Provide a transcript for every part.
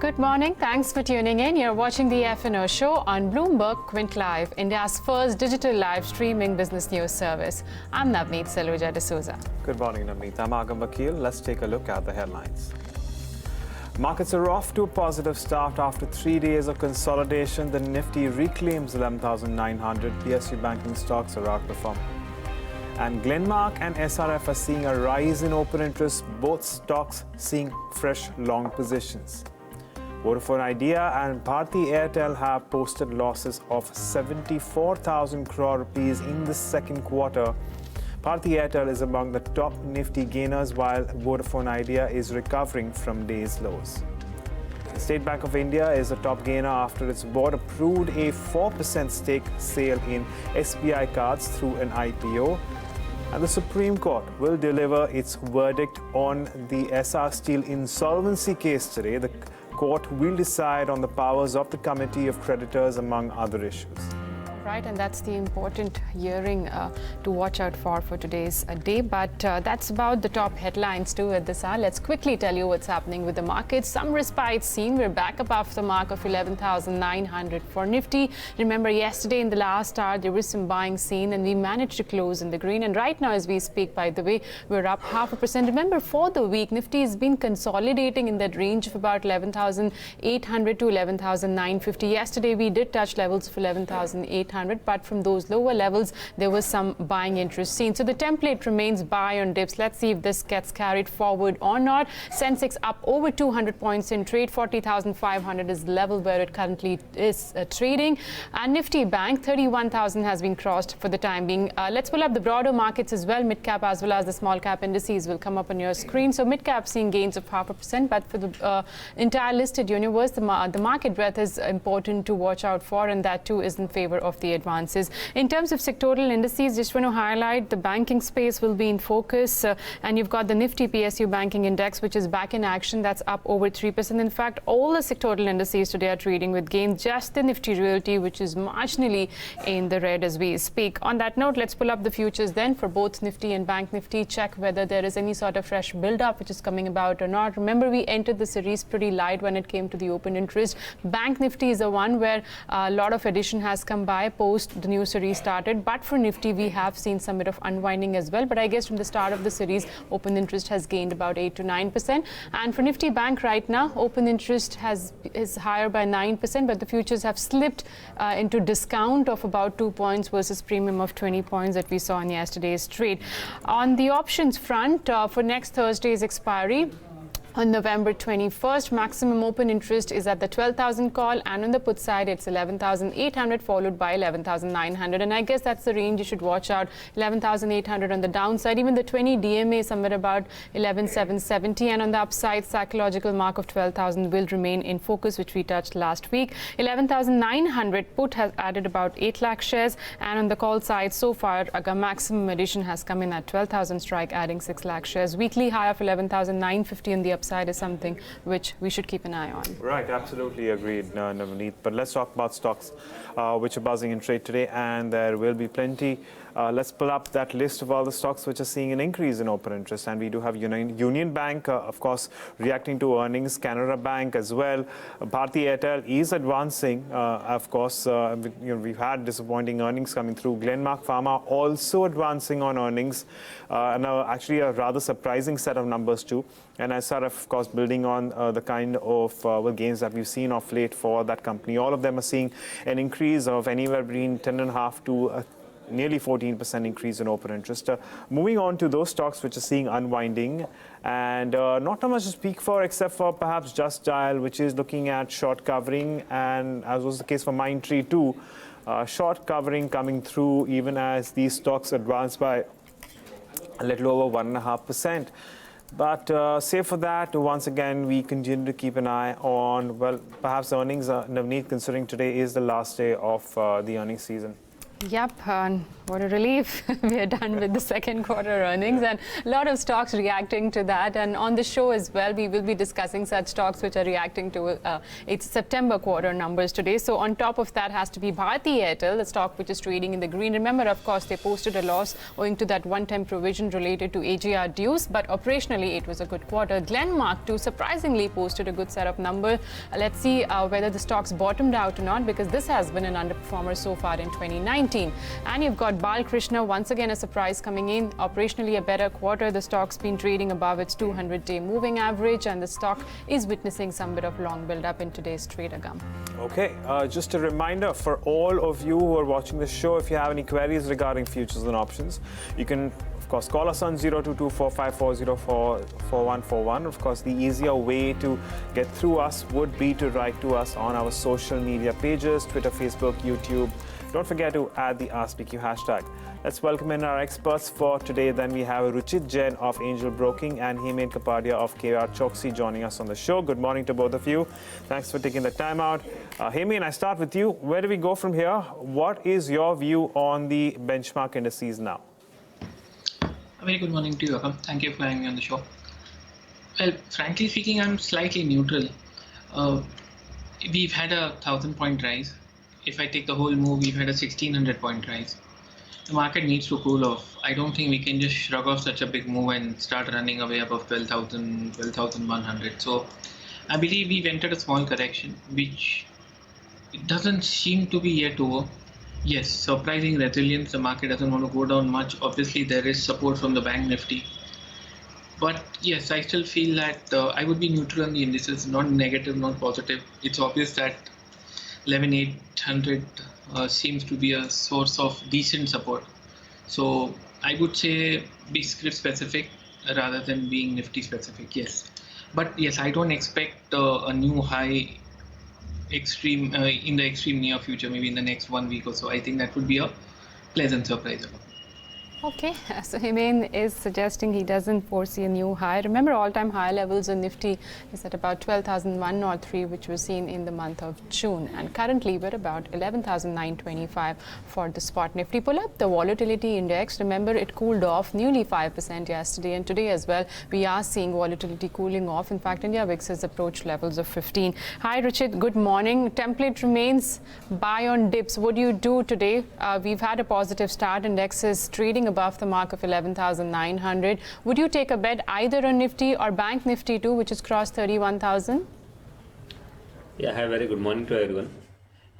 Good morning. Thanks for tuning in. You're watching the F&O Show on BloombergQuint Live, India's first digital live streaming business news service. I'm Navneet Saluja D'Souza. Good morning, Navneet. I'm Agam Vakil. Let's take a look at the headlines. Markets are off to a positive start after 3 days of consolidation. The Nifty reclaims 11,900. PSU banking stocks are outperforming. And Glenmark and SRF are seeing a rise in open interest, both stocks seeing fresh long positions. Vodafone Idea and Bharti Airtel have posted losses of 74,000 crore rupees in the second quarter. Bharti Airtel is among the top Nifty gainers, while Vodafone Idea is recovering from day's lows. The State Bank of India is a top gainer after its board approved a 4% stake sale in SBI Cards through an IPO. And the Supreme Court will deliver its verdict on the SR Steel insolvency case today. The court will decide on the powers of the Committee of Creditors, among other issues. Right, and that's the important hearing to watch out for today's day. But that's about the top headlines too at this hour. Let's quickly tell you what's happening with the markets. Some respite seen. We're back above the mark of 11,900 for Nifty. Remember, yesterday in the last hour, there was some buying seen, and we managed to close in the green. And right now, as we speak, by the way, we're up 0.5%. Remember, for the week, Nifty has been consolidating in that range of about 11,800 to 11,950. Yesterday, we did touch levels of 11,800. But from those lower levels, there was some buying interest seen. So the template remains buy on dips. Let's see if this gets carried forward or not. Sensex up over 200 points in trade. 40,500 is the level where it currently is trading. And Nifty Bank, 31,000 has been crossed for the time being. Let's pull up the broader markets as well. Mid-cap as well as the small-cap indices will come up on your screen. So mid-cap seeing gains of 0.5%. But for the entire listed universe, the market breadth is important to watch out for. And that too is in favor of the advances. In terms of sectoral indices, just want to highlight the banking space will be in focus. And you've got the Nifty PSU banking index, which is back in action. That's up over 3%. In fact, all the sectoral indices today are trading with gains. Just the Nifty Realty, which is marginally in the red as we speak. On that note, let's pull up the futures then for both Nifty and Bank Nifty. Check whether there is any sort of fresh build-up which is coming about or not. Remember, we entered the series pretty light when it came to the open interest. Bank Nifty is the one where a lot of addition has come by post the new series started, but for Nifty we have seen some bit of unwinding as well. But I guess from the start of the series, open interest has gained about 8 to 9%. And for Nifty Bank right now, open interest is higher by 9%, but the futures have slipped into discount of about 2 points versus premium of 20 points that we saw in yesterday's trade. On the options front, for next Thursday's expiry, on November 21st, maximum open interest is at the 12,000 call, and on the put side, it's 11,800 followed by 11,900. And I guess that's the range you should watch out. 11,800 on the downside. Even the 20 DMA somewhere about 11,770, and on the upside, psychological mark of 12,000 will remain in focus, which we touched last week. 11,900 put has added about 8 lakh shares, and on the call side, so far, a maximum addition has come in at 12,000 strike, adding 6 lakh shares. Weekly high of 11,950 on the upside is something which we should keep an eye on. Right, absolutely agreed, Navneet. But let's talk about stocks which are buzzing in trade today, and there will be plenty. Let's pull up that list of all the stocks which are seeing an increase in open interest. And we do have Union Bank, of course, reacting to earnings, Canara Bank as well. Bharti Airtel is advancing, of course. We've had disappointing earnings coming through. Glenmark Pharma also advancing on earnings. And actually a rather surprising set of numbers too. And SRF, of course, building on the kind of gains that we've seen of late for that company. All of them are seeing an increase of anywhere between 10.5 to nearly 14% increase in open interest. Moving on to those stocks which are seeing unwinding, and not too much to speak for except for perhaps Just Dial, which is looking at short covering, and as was the case for Mindtree too, short covering coming through even as these stocks advance by a little over 1.5%. But save for that, once again, we continue to keep an eye on, well, perhaps earnings. Navneet, considering today is the last day of the earnings season. Yep. What a relief. We are done with the second quarter earnings and a lot of stocks reacting to that. And on the show as well, we will be discussing such stocks which are reacting to its September quarter numbers today. So on top of that has to be Bharti Airtel, the stock which is trading in the green. Remember, of course, they posted a loss owing to that one-time provision related to AGR dues, but operationally it was a good quarter. Glenmark too surprisingly posted a good set of numbers. Let's see whether the stocks bottomed out or not, because this has been an underperformer so far in 2019. And you've got Balkrishna, once again a surprise coming in. Operationally a better quarter. The stock's been trading above its 200-day moving average, and the stock is witnessing some bit of long build-up in today's trade, Agam. Okay, just a reminder for all of you who are watching the show, if you have any queries regarding futures and options, you can of course call us on 022454044141. Of course, the easier way to get through us would be to write to us on our social media pages, Twitter, Facebook, YouTube. Don't forget to add the AskBQ hashtag. Let's welcome in our experts for today. Then we have Ruchit Jain of Angel Broking and Hemen Kapadia of KRChoksey joining us on the show. Good morning to both of you. Thanks for taking the time out. Hemen, I start with you. Where do we go from here? What is your view on the benchmark indices now? A very good morning to you, Akam. Thank you for having me on the show. Well, frankly speaking, I'm slightly neutral. We've had a 1,000-point rise. If I take the whole move, we've had a 1,600-point rise. The market needs to cool off. I don't think we can just shrug off such a big move and start running away above 12,000, 12,100. So I believe we've entered a small correction, which it doesn't seem to be yet over. Yes, surprising resilience. The market doesn't want to go down much. Obviously, there is support from the bank nifty. But yes, I still feel that I would be neutral on the indices, not negative, not positive. It's obvious that 11,800 seems to be a source of decent support. So I would say be script specific rather than being nifty specific, yes. But yes, I don't expect a new high extreme in the extreme near future, maybe in the next 1 week or so. I think that would be a pleasant surprise. Okay, so Hemen is suggesting he doesn't foresee a new high. Remember, all-time high levels in Nifty is at about 12,103, which was seen in the month of June. And currently, we're about 11,925 for the spot Nifty. Pull up the volatility index. Remember, it cooled off nearly 5% yesterday. And today as well, we are seeing volatility cooling off. In fact, India VIX has approached levels of 15. Hi, Ruchit. Good morning. Template remains buy on dips. What do you do today? We've had a positive start. Index is trading above the mark of 11,900. Would you take a bet either on Nifty or Bank Nifty too, which has crossed 31,000? Yeah, hi, very good morning to everyone.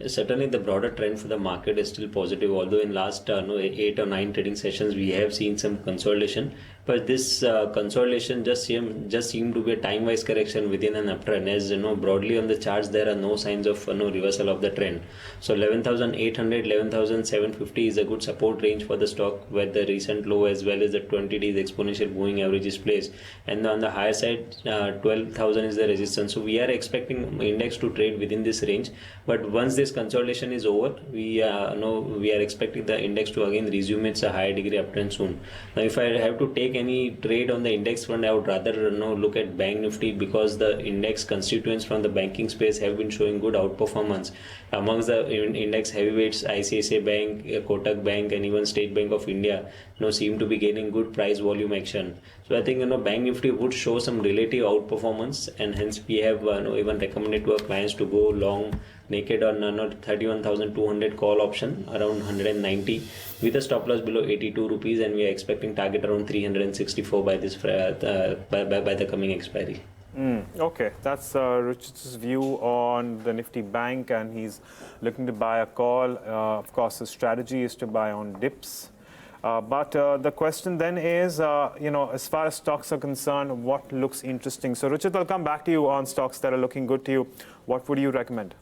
Certainly, the broader trend for the market is still positive, although in last 8 or 9 trading sessions, we have seen some consolidation. But this consolidation just seemed to be a time-wise correction within an uptrend. As you know, broadly on the charts, there are no signs of reversal of the trend. So 11,800, 11,750 is a good support range for the stock, where the recent low as well as the 20 days exponential moving average is placed. And on the higher side, 12,000 is the resistance. So we are expecting index to trade within this range. But once this consolidation is over, we are expecting the index to again resume its higher degree uptrend soon. Now, if I have to take any trade on the index front, I would rather look at Bank Nifty, because the index constituents from the banking space have been showing good outperformance. Amongst the index heavyweights, ICICI Bank, Kotak Bank, and even State Bank of India seem to be gaining good price volume action. So I think Bank Nifty would show some relative outperformance, and hence we have even recommended to our clients to go long naked on 31,200 call option around 190 with a stop loss below 82 rupees, and we are expecting target around 364 by this by the coming expiry. Okay, that's Ruchit's view on the Nifty Bank, and he's looking to buy a call. Of course, his strategy is to buy on dips. But the question then is, as far as stocks are concerned, what looks interesting? So, Ruchit, I'll come back to you on stocks that are looking good to you. What would you recommend?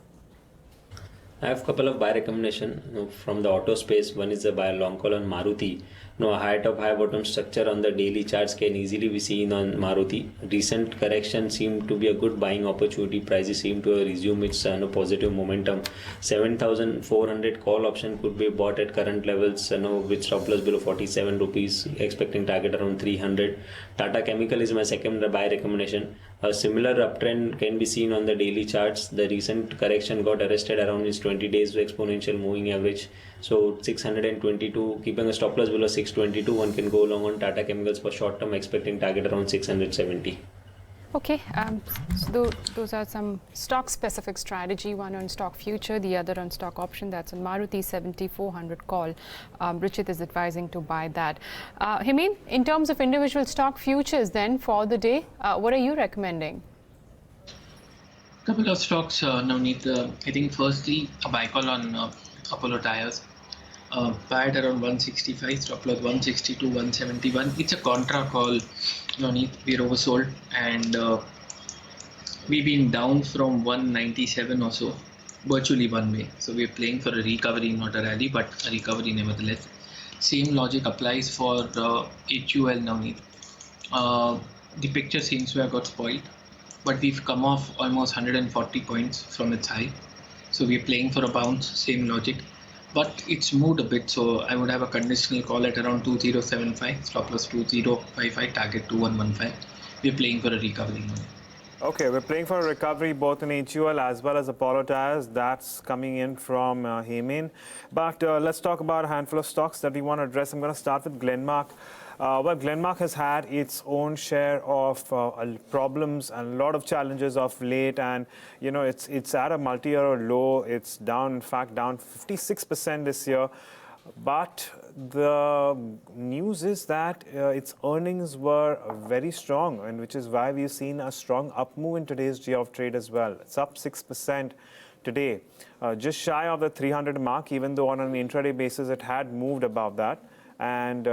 I have a couple of buy recommendations from the auto space. One is a buy long call on Maruti. A high top, high bottom structure on the daily charts can easily be seen on Maruti. Recent correction seemed to be a good buying opportunity. Prices seem to resume its positive momentum. 7,400 call option could be bought at current levels, with stop loss below 47 rupees, expecting target around 300. Tata Chemical is my second buy recommendation. A similar uptrend can be seen on the daily charts. The recent correction got arrested around its 20 days exponential moving average. So 622, keeping a stop loss below 622, one can go long on Tata Chemicals for short term, expecting target around 670. Okay, so those are some stock-specific strategy, one on stock future, the other on stock option. That's on Maruti 7400 call. Ruchit is advising to buy that. Hemen, in terms of individual stock futures then for the day, what are you recommending? Couple of stocks, Navneet. I think firstly, a buy call on Apollo Tyres. Buy at around 165, stop loss 162, 171. It's a contra call, Navneet. We're oversold and we've been down from 197 or so, virtually one way. So we're playing for a recovery, not a rally, but a recovery nevertheless. Same logic applies for HUL, Navneet. The picture seems to have got spoiled, but we've come off almost 140 points from its high. So we're playing for a bounce, same logic, but it's moved a bit. So I would have a conditional call at around 2075, stop loss 2055, target 2115. We're playing for a recovery. Okay, we're playing for a recovery both in HUL as well as Apollo Tyres. That's coming in from Hemen. But let's talk about a handful of stocks that we want to address. I'm going to start with Glenmark. Well, Glenmark has had its own share of problems and a lot of challenges of late, and you know it's at a multi-year low. It's down, in fact, down 56% this year. But the news is that its earnings were very strong, and which is why we've seen a strong up move in today's G of trade as well. It's up 6% today, just shy of the 300 mark, even though on an intraday basis it had moved above that. And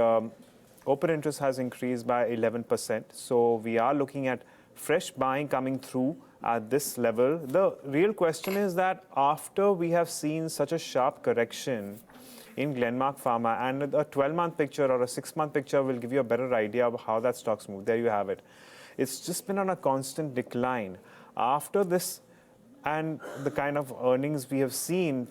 open interest has increased by 11%. So we are looking at fresh buying coming through at this level. The real question is that after we have seen such a sharp correction in Glenmark Pharma, and a 12-month picture or a 6-month picture will give you a better idea of how that stock's moved. There you have it. It's just been on a constant decline. After this and the kind of earnings we have seen,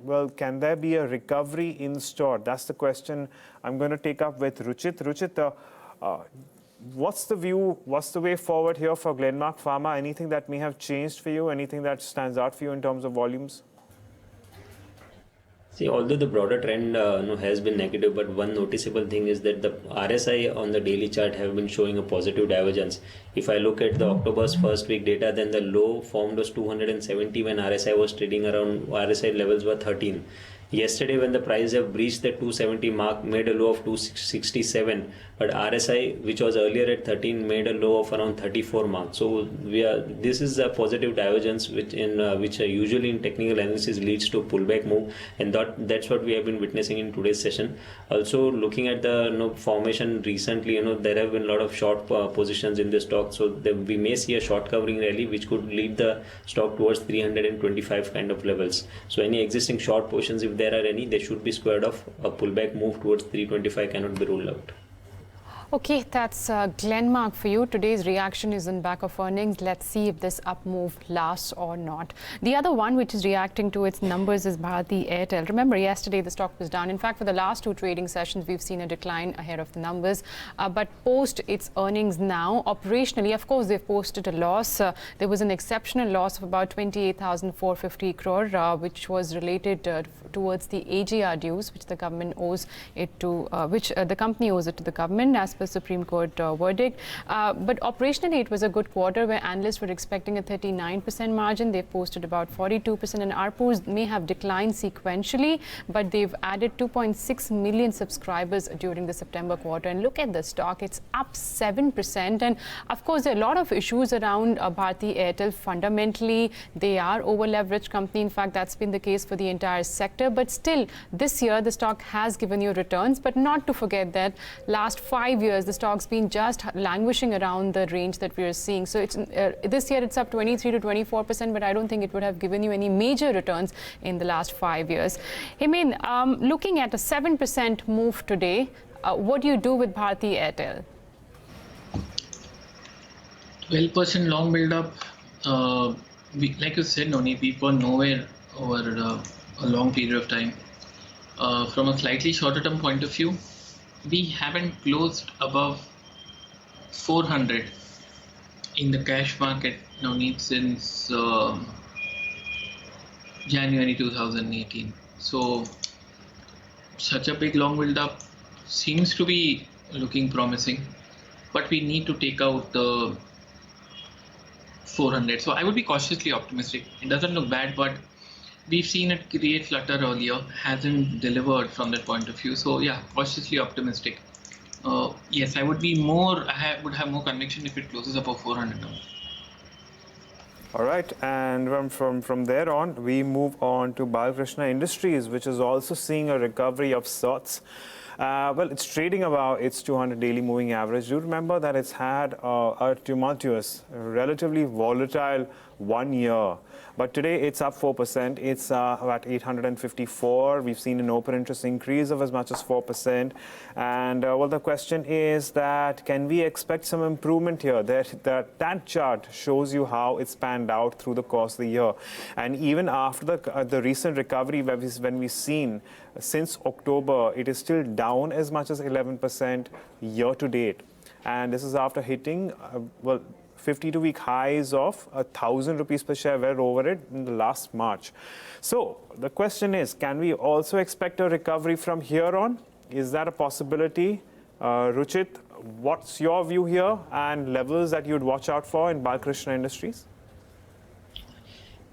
well, can there be a recovery in store? That's the question I'm going to take up with Ruchit. Ruchit, what's the view, what's the way forward here for Glenmark Pharma? Anything that may have changed for you? Anything that stands out for you in terms of volumes? See, although the broader trend has been negative, but one noticeable thing is that the RSI on the daily chart have been showing a positive divergence. If I look at the October's first week data, then the low formed was 270 when RSI was trading around, RSI levels were 13. Yesterday, when the price have breached the 270 mark, made a low of 267, but RSI, which was earlier at 13, made a low of around 34 mark. So this is a positive divergence, which usually in technical analysis leads to a pullback move, and that's what we have been witnessing in today's session. Also, looking at the formation recently, there have been a lot of short positions in the stock, so we may see a short covering rally, which could lead the stock towards 325 kind of levels. So any existing short positions, if there are any, they should be squared off. A pullback move towards 325 cannot be ruled out. Okay, that's Glenmark for you. Today's reaction is in back of earnings. Let's see if this up move lasts or not. The other one which is reacting to its numbers is Bharti Airtel. Remember, yesterday the stock was down. In fact, for the last two trading sessions, we've seen a decline ahead of the numbers. But post its earnings now, operationally, of course, they've posted a loss. There was an exceptional loss of about 28,450 crore, which was related towards the AGR dues, which the government owes it to, the company owes it to the government as per Supreme Court verdict. But operationally, it was a good quarter where analysts were expecting a 39% margin. They've posted about 42%, and ARPUs may have declined sequentially, but they've added 2.6 million subscribers during the September quarter. And look at the stock, it's up 7%. And of course, there are a lot of issues around Bharti Airtel. Fundamentally, they are over-leveraged company. In fact, that's been the case for the entire sector. But still, this year, the stock has given you returns. But not to forget that last 5 years, the stock's been just languishing around the range that we are seeing. So it's this year, it's up 23 to 24%, but I don't think it would have given you any major returns in the last 5 years. Hemen, looking at a 7% move today, what do you do with Bharti Airtel? 12% long build-up. Like you said, Noni, we were nowhere over a long period of time. From a slightly shorter term point of view, we haven't closed above 400 in the cash market, Noni, since January 2018. So such a big long build up seems to be looking promising, but we need to take out the 400. So I would be cautiously optimistic. It doesn't look bad, but we've seen it create flutter earlier, hasn't delivered from that point of view. So yeah, cautiously optimistic. Yes, I would be more. Would have more conviction if it closes above 400 now. All right, and from there on, we move on to Balakrishna Industries, which is also seeing a recovery of sorts. Well, it's trading above its 200 daily moving average. Do remember that it's had a tumultuous, relatively volatile 1 year. But today it's up 4%. It's at 854. We've seen an open interest increase of as much as 4%. And well, the question is that can we expect some improvement here? That chart shows you how it's panned out through the course of the year. And even after the recent recovery when we've seen since October, it is still down as much as 11% year to date. And this is after hitting, 52-week highs of 1,000 rupees per share were over it in the last March. So the question is, can we also expect a recovery from here on? Is that a possibility? Ruchit, what's your view here and levels that you'd watch out for in Balakrishna Industries?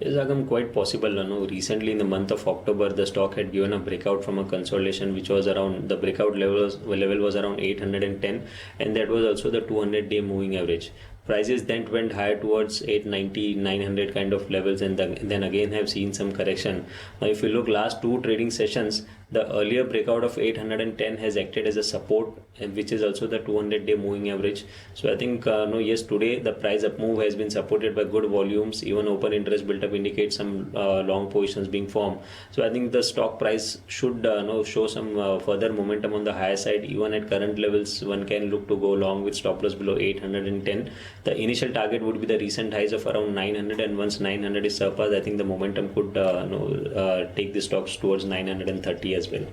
Yes, Agam, quite possible. Recently in the month of October, the stock had given a breakout from a consolidation, which was around, the breakout level was around 810, and that was also the 200-day moving average. Prices then went higher towards 890, 900 kind of levels, and then again have seen some correction. Now, if you look last two trading sessions, the earlier breakout of 810 has acted as a support, which is also the 200-day moving average. So I think, yes, today the price up move has been supported by good volumes. Even open interest built up indicates some long positions being formed. So I think the stock price should show some further momentum on the higher side. Even at current levels, one can look to go long with stop loss below 810. The initial target would be the recent highs of around 900, and once 900 is surpassed, I think the momentum could take the stocks towards 930 as well.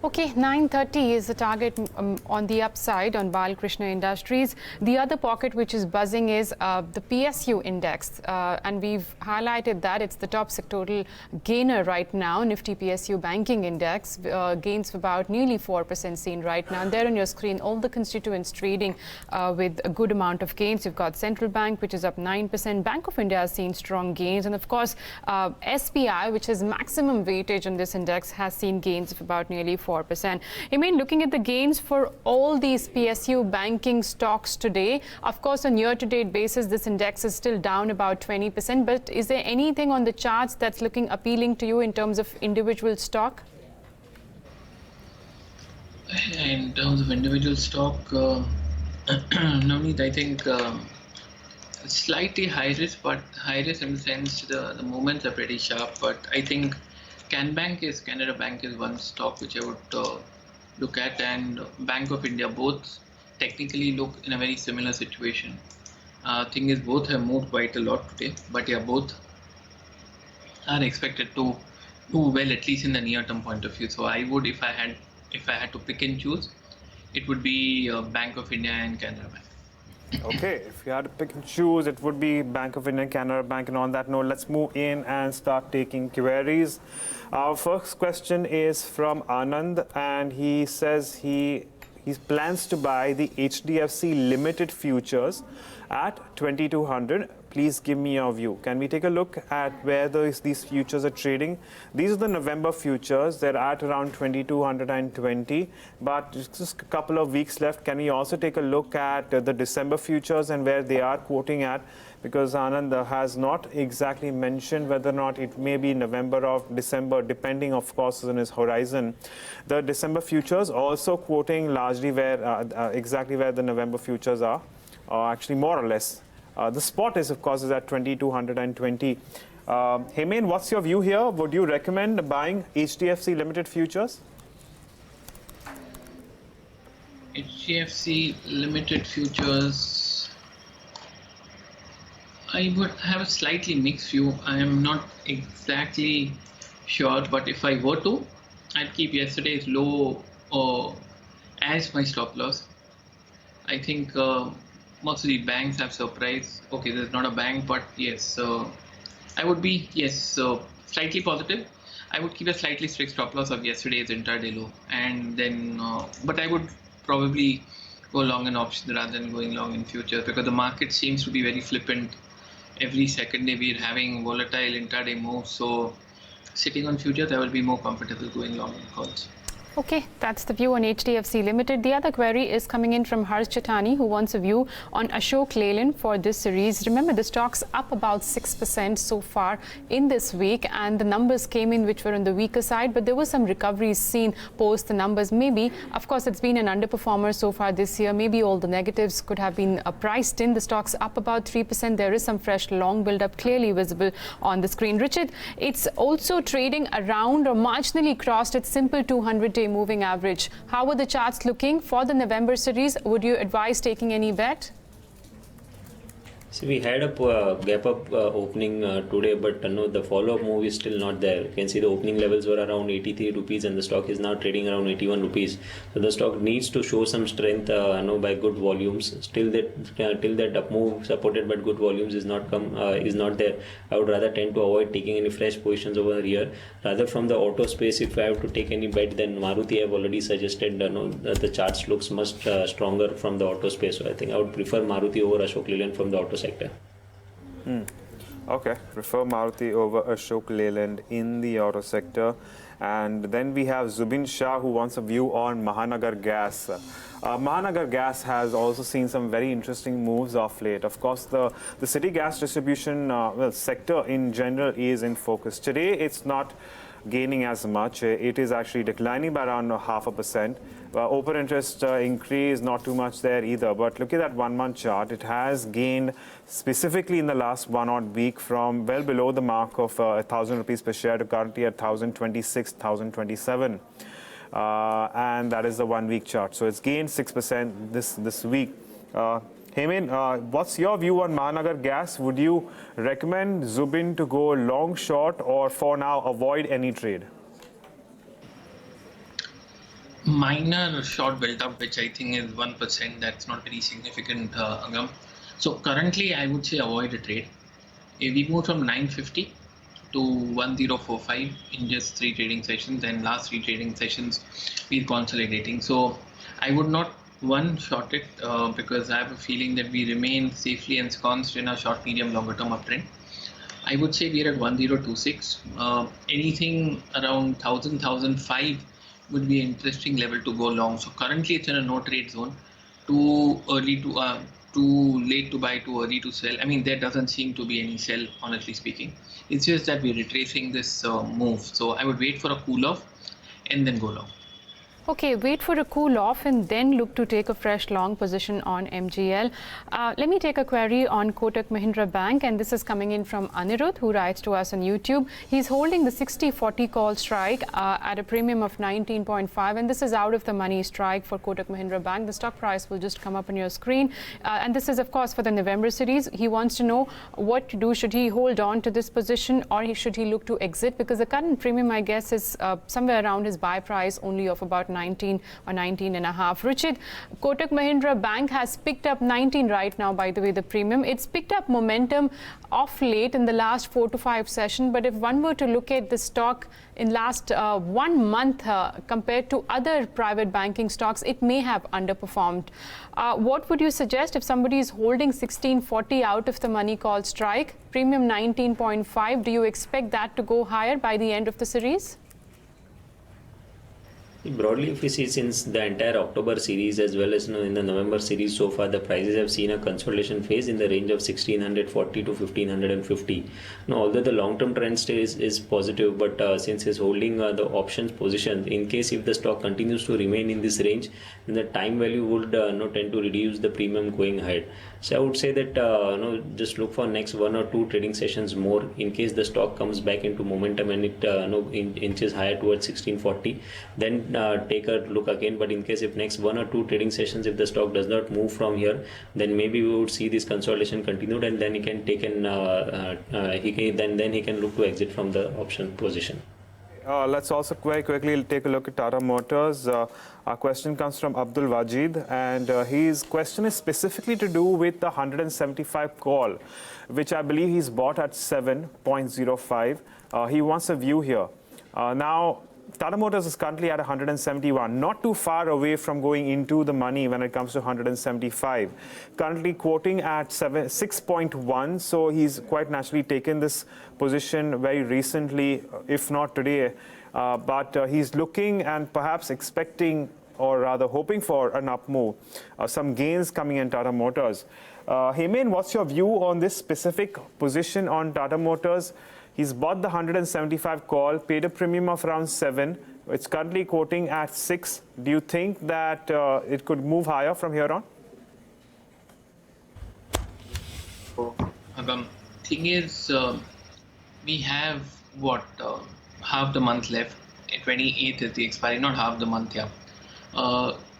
Okay, 930 is the target on the upside on Balakrishna Industries. The other pocket which is buzzing is the PSU index, and we've highlighted that it's the top sectoral gainer right now. Nifty PSU banking index gains of about nearly 4% seen right now. And there on your screen, all the constituents trading with a good amount of gains. You've got Central Bank, which is up 9%. Bank of India has seen strong gains. And of course, SBI, which has maximum weightage on this index, has seen gains of about nearly 4%. Hemen, looking at the gains for all these PSU banking stocks today, of course, on year-to-date basis, this index is still down about 20%. But is there anything on the charts that's looking appealing to you in terms of individual stock? In terms of individual stock, Navneet, I think slightly high risk, but high risk in the sense the movements are pretty sharp. But I think Canada Bank is one stock which I would look at, and Bank of India, both technically look in a very similar situation. Thing is, both have moved quite a lot today, but yeah, both are expected to do well, at least in the near-term point of view. So I would, if I had to pick and choose, it would be Bank of India and Canada Bank. Okay, if you had to pick and choose, it would be Bank of India, Canada Bank. And on that note, let's move in and start taking queries. Our first question is from Anand, and he says he plans to buy the HDFC Limited futures at 2200. Please give me your view. Can we take a look at where these futures are trading? These are the November futures. They're at around 2220, but just a couple of weeks left. Can we also take a look at the December futures and where they are quoting at? Because Anand has not exactly mentioned whether or not it may be November or December, depending, of course, on his horizon. The December futures also quoting largely where exactly where the November futures are, or actually more or less. The spot is, of course, is at 2220. Hemen, what's your view here? Would you recommend buying HDFC Limited futures? HDFC Limited futures, I would have a slightly mixed view. I am not exactly sure, but if I were to, I'd keep yesterday's low as my stop loss. I think most of the banks have surprised. Okay, there's not a bank, but yes, I would be, slightly positive. I would keep a slightly strict stop loss of yesterday's intraday low, and then, but I would probably go long in options rather than going long in futures, because the market seems to be very flippant. Every second day we're having volatile intraday moves, so sitting on futures, I will be more comfortable going long in calls. Okay, that's the view on HDFC Limited. The other query is coming in from Harsh Chetani, who wants a view on Ashok Leyland for this series. Remember, the stock's up about 6% so far in this week, and the numbers came in which were on the weaker side, but there was some recoveries seen post the numbers. Maybe, of course, it's been an underperformer so far this year. Maybe all the negatives could have been priced in. The stock's up about 3%. There is some fresh long build-up clearly visible on the screen. Ruchit, it's also trading around or marginally crossed its simple 200-day moving average. How are the charts looking for the November series? Would you advise taking any bet? See, we had a gap up opening today, but no, the follow-up move is still not there. You can see the opening levels were around 83 rupees and the stock is now trading around 81 rupees. So the stock needs to show some strength by good volumes. Still till that up move supported by good volumes is not there. I would rather tend to avoid taking any fresh positions over here. Rather from the auto space, if I have to take any bet, then Maruti have already suggested that the charts looks much stronger from the auto space. So I think I would prefer Maruti over Ashok Leyland from the auto sector. Okay, prefer Maruti over Ashok Leyland in the auto sector. And then we have Zubin Shah, who wants a view on Mahanagar Gas. Mahanagar Gas has also seen some very interesting moves of late. Of course, the city gas distribution sector in general is in focus. Today, it's not gaining as much. It is actually declining by around 0.5%. Open interest increase, not too much there either. But look at that 1 month chart. It has gained specifically in the last 1 odd week from well below the mark of 1,000 rupees per share to currently at 1,026, 1,027. And that is the 1 week chart. So it's gained 6% this week. Hemen, what's your view on Mahanagar Gas? Would you recommend Zubin to go long, short, or for now avoid any trade? Minor short built up, which I think is 1%. That's not very significant, Agam. So currently, I would say avoid a trade. We moved from 950 to 1045 in just 3 trading sessions, and last 3 trading sessions we're consolidating. So I would not short it because I have a feeling that we remain safely ensconced in a short, medium, longer term uptrend. I would say we're at 1026. Anything around 1000, 1005 would be an interesting level to go long. So currently it's in a no trade zone. Too late to buy, too early to sell. I mean, there doesn't seem to be any sell, honestly speaking. It's just that we're retracing this move. So I would wait for a cool off and then go long. Okay, wait for a cool off and then look to take a fresh long position on MGL. Let me take a query on Kotak Mahindra Bank, and this is coming in from Anirudh, who writes to us on YouTube. He's holding the 60-40 call strike at a premium of 19.5, and this is out of the money strike for Kotak Mahindra Bank. The stock price will just come up on your screen. And this is, of course, for the November series. He wants to know what to do. Should he hold on to this position or should he look to exit? Because the current premium, I guess, is somewhere around his buy price only of about 19 or 19 and a half. Ruchit, Kotak Mahindra Bank has picked up 19 right now, by the way, the premium. It's picked up momentum off late in the last 4 to 5 sessions. But if one were to look at the stock in last 1 month compared to other private banking stocks, it may have underperformed. What would you suggest if somebody is holding 1640 out of the money call strike, premium 19.5? Do you expect that to go higher by the end of the series? Broadly, if we see since the entire October series as well as in the November series so far, the prices have seen a consolidation phase in the range of 1640 to 1550. Now, although the long-term trend stays is positive, but since he's holding the options position, in case if the stock continues to remain in this range, then the time value would tend to reduce the premium going ahead. So I would say that just look for next 1 or 2 trading sessions more. In case the stock comes back into momentum and it inches higher towards 1640, then take a look again. But in case if next 1 or 2 trading sessions, if the stock does not move from here, then maybe we would see this consolidation continued, and then he can take then he can look to exit from the option position. Let's also very quickly take a look at Tata Motors. Our question comes from Abdul Wajid, and his question is specifically to do with the 175 call, which I believe he's bought at 7.05. He wants a view here. Now, Tata Motors is currently at 171, not too far away from going into the money when it comes to 175. Currently quoting at 6.1, so he's quite naturally taken this position very recently, if not today. But he's looking and perhaps expecting, or rather hoping for an up move, some gains coming in Tata Motors. Hemen, what's your view on this specific position on Tata Motors? He's bought the 175 call, paid a premium of around 7. It's currently quoting at 6. Do you think that it could move higher from here on? Thing is, we have half the month left. 28th is the expiry, not half the month, yeah.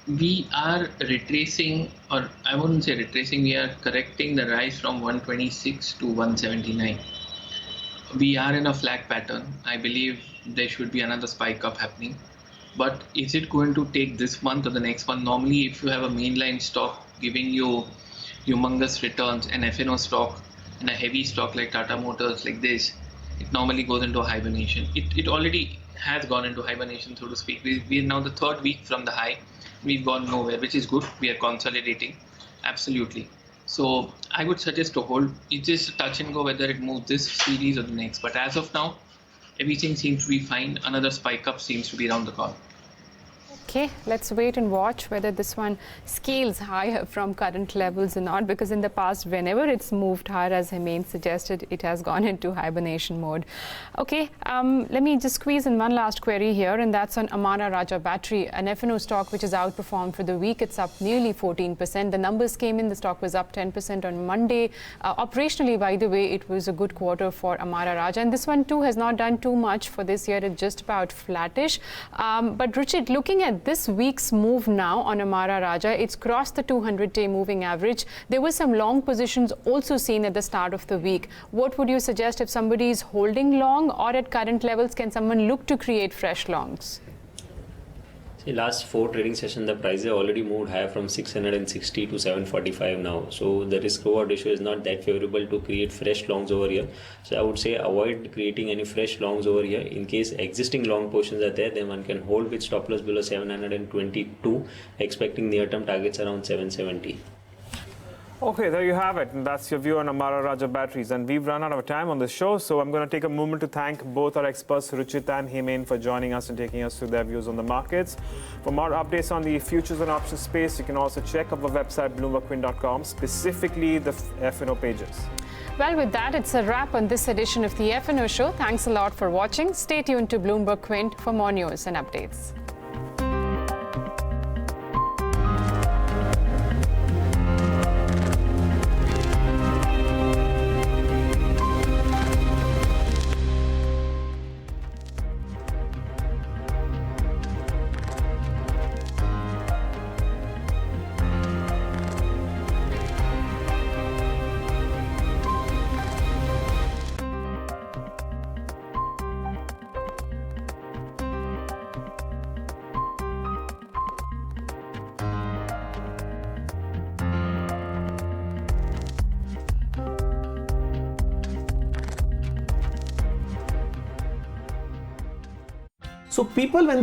We are retracing, or I wouldn't say retracing, we are correcting the rise from 126 to 179. We are in a flag pattern. I believe there should be another spike up happening. But is it going to take this month or the next month? Normally, if you have a mainline stock giving you humongous returns, an F&O stock and a heavy stock like Tata Motors like this, it normally goes into hibernation. It already has gone into hibernation, so to speak. We are now the third week from the high. We've gone nowhere, which is good. We are consolidating. Absolutely. So I would suggest to hold. It's just a touch and go whether it moves this series or the next. But as of now, everything seems to be fine. Another spike up seems to be around the corner. Okay, let's wait and watch whether this one scales higher from current levels or not, because in the past, whenever it's moved higher, as Hemen suggested, it has gone into hibernation mode. Okay, let me just squeeze in one last query here, and that's on Amara Raja Battery, an F&O stock which has outperformed for the week. It's up nearly 14%. The numbers came in, the stock was up 10% on Monday. Operationally, by the way, it was a good quarter for Amara Raja, and this one too has not done too much for this year. It's just about flattish. But Ruchit, looking at this week's move now on Amara Raja, it's crossed the 200-day moving average. There were some long positions also seen at the start of the week. What would you suggest if somebody is holding long, or at current levels, can someone look to create fresh longs? See, last 4 trading sessions, the price has already moved higher from 660 to 745 now. So the risk reward ratio is not that favorable to create fresh longs over here. So I would say avoid creating any fresh longs over here. In case existing long positions are there, then one can hold with stop loss below 722, expecting near-term targets around 770. Okay, there you have it. And that's your view on Amara Raja Batteries. And we've run out of time on the show, so I'm going to take a moment to thank both our experts, Ruchit and Hemen, for joining us and taking us through their views on the markets. For more updates on the futures and options space, you can also check out our website, BloombergQuint.com, specifically the F&O pages. Well, with that, it's a wrap on this edition of the F&O Show. Thanks a lot for watching. Stay tuned to Bloomberg Quint for more news and updates. So people, when